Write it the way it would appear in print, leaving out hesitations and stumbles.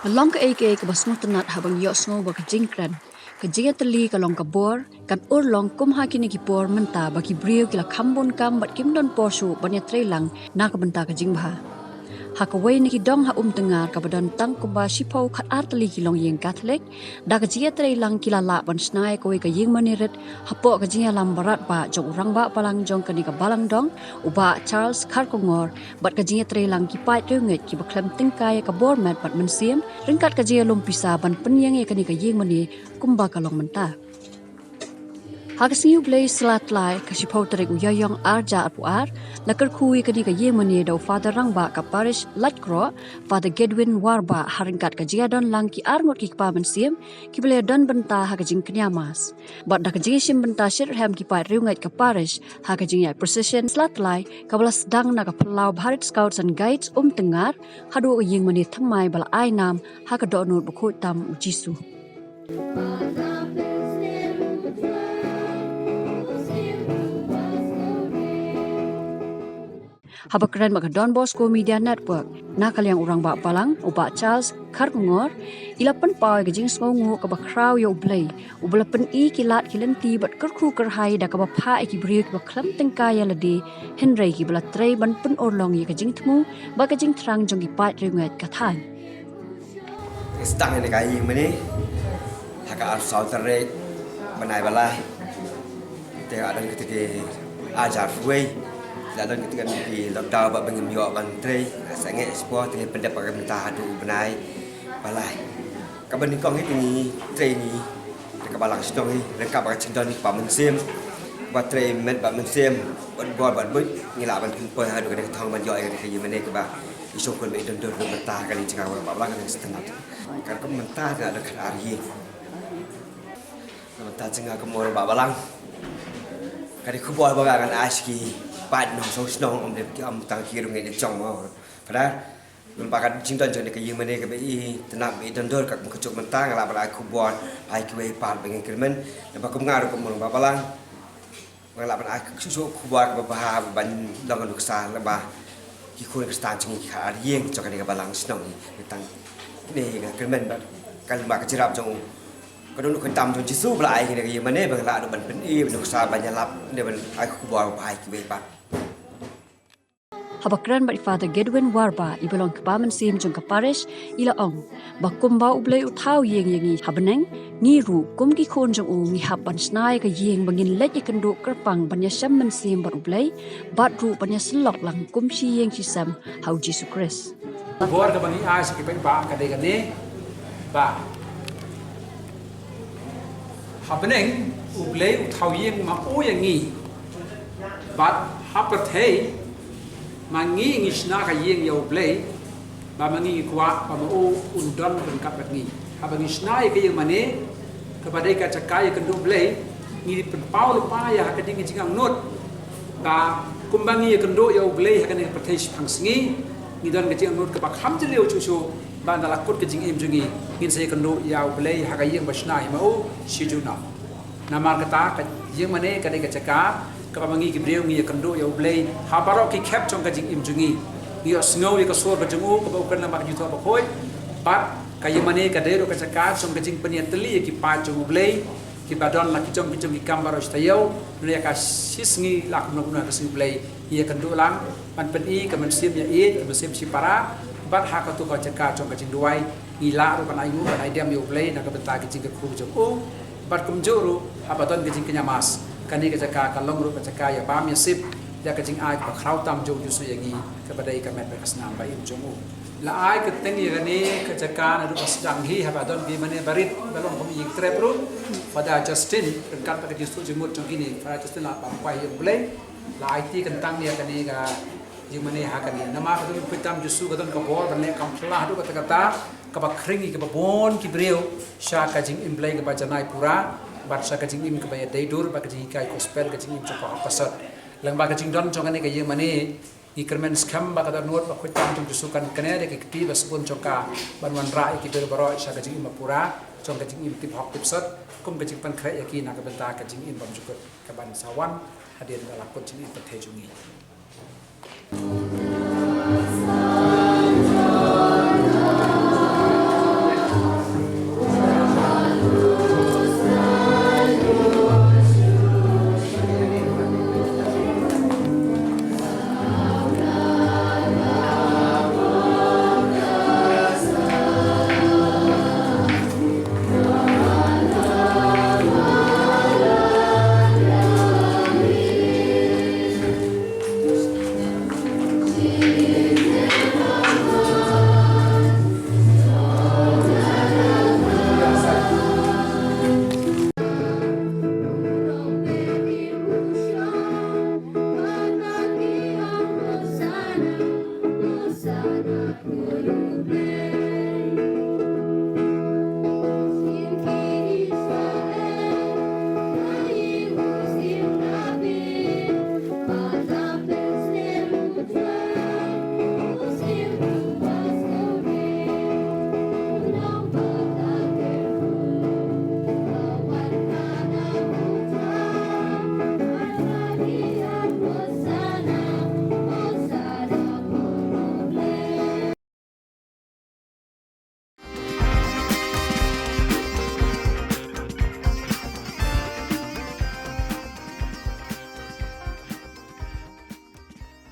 Long ka ke basmut nat habang yo snow ba kajingkran. Kajinga tali ka long ka bor kan long kum ha kini ki por menta ba ki brio kila khambon kam bat kim don porsu banya trelang na ka benta ka jingba. Hakaway ni ki dong ha tengar ka badan tang kumba sipaw khat artali ki long yeng Catholic da ka jia trelang kila la ban snai ko ka yeng maniret hapo ka jia lam barat ba jong rang ba palang jong kani ka balang dong uba Charles Kharkongor bat ka jia trelang ki pai renget ki baklam tingkai ka bormat bat mensiem ringkat ka jia lom pisa ban penyeng kani ka yeng mani kumba ka long menta. Hakasiu blay slat lai kasi pautere uyayong arja apuar lakar kui kani ka yemani do father rangba ka parish Latcro father Gedwin Warba haringkat ka jiadon lang ki arngot ki pa mensim ki blay don benta hakajing knyamas bat da kajing sim benta shirham ki pa riungat ka parish hakajing ya precision slat lai ka belas dang na ka pelau Bharat Scouts and Guides tengar hadu yemani thamai bala ainam hakadonur bukut tam Jisu. Habakran maka Don Bosco Media Network nakal yang urang ba palang uba Charles Kharkongor ilapan pawai gajing sngongu ka bakraw yo blay ublapan I kilat kilenti bat kerku kerhai da ka bapha ki briuk ba klam tengkaya ladi Henry ki bala trei ban pun orlong ye gajing tmu ba gajing trang jong ki pat ringat kathan stang ni kai mani haka ar sautere banai balai te ada ketika ajar fuai dalam ketika di lockdown bak bengim yo ban trei sangat sport dengan pendapat pemerintah adu benai balai kaban ni kong ni trei ni dekat balang stong ni dekat bak cindon ni pa mensim ba trei met ba mensim bot bat but ngila ban pe adu dekat thong ban yo dekat yemene ke ba isu kon be don mentah kali cakap ba balang kan setengah kan ko mentah ada dekat ari mentah cengah ke mor ba balang kali kubol ba kan aski Pat nong so snong om de am tang ki rung nge chong ma pada mempakan cinta jone ke yemene ke bi tenap bi dondor ka kecuk mentang la bala ku buat ai ku pat bengen kirmen da ba kum ngaru kum ba balang la bala ku su ku buat ba ba ban dong lu sa la ba ki ku ke stan chung ki har yeng cho ka ne balang snong ni tang ni ga kirmen ba kal ba ka jirap jong kadon ku tam jong jisu bala ai ke yemene ba la do ban pen I lu sa ba nyalap de ban ai ku buat ba ai ki pat Habakran bat father Gedwin Warba ibalong kapaman sim jong kaparish ila ong bakumba ublay utaw yeng yengi habaneng ni ru kum ki khon jong ngi haban snai ka yeng bangin let ikendo kerpang banya sham man sim bat ublay bat ru banya selok lang kum si yeng si sam hau Jesus Christ bor ka bangi as ki ba ka de gane ba habaneng ublay utaw yeng ma o yengi bat hapathe mangi ngisna ka yeng yo play ba mangi kwa ba mo undon ben kap ngi aba ngisna ka yeng mane ka badai ka cakai ka do play ngi pen paul pa ya ka ding jingang not ba kumbangi ka do yo play ha ka ne pratesh pangsingi ngi don ka jingang not ka ba kham jleu chu chu ba na lakut ka jing em jungi ngin se ka do ya play ha ka yeng ba sna ma o shijuna namar ka ta ka yeng mane ka dai ka caka kapamangi gibreu ngi kando ya ublei habaro ki cap chong ka jing im jungi ngi snow ya ka sor ba jungu ka ba kan mak juto ba khoi pat ka yemane ka dero ka chaka chong ka jing panian teli ki pa chong ublei ki badon la ki chong ki kambaro stayo ne ka sisngi lak no ka si ublei ya kando lang pan peni ka man sim ya sim si para bat ha ka tu ka chaka chong ka jing duai ngi la ro kan ayu kan idam ya ublei na ka benta ki jing ka khu jong bat kumjuru abaton ka jing kenyamas kani ka jaka ka long ru ka jaka ya bam ya sip ya ka jing ai ka khrau tam jo ju su yangi ka badai ka met ka snam ba im jongu la ai ka teng ya ni ka jaka na ru pas dang hi ha ba don bi mane barit balong ko mi trep ru pada Justin kan ka jisu jimut jong ini pada Justin la pam pai yang boleh la ai ti kan tang ya kani ka jing mane ha kan ni nama ka tu tam jisu ka don ka bor ban le kam thla ru ka kata ka ba khringi ka ba bon ki breu sha ka jing im blai ka ba janai pura bat sa kajing im kebaya daidur ba kajing kai gospel kajing im choko pasat lang ba kajing don chong ne kayeng mane i kermen skam ba kada nuot ba khutam tung sukan kane de ki ba spun choka banwan rai ki ber baro sa kajing im pura chong kajing im tip hok tip sat kum kajing pan khre yaki na ka benta kajing im bam jukut ka ban sawan hadir dalam kajing im pathejungi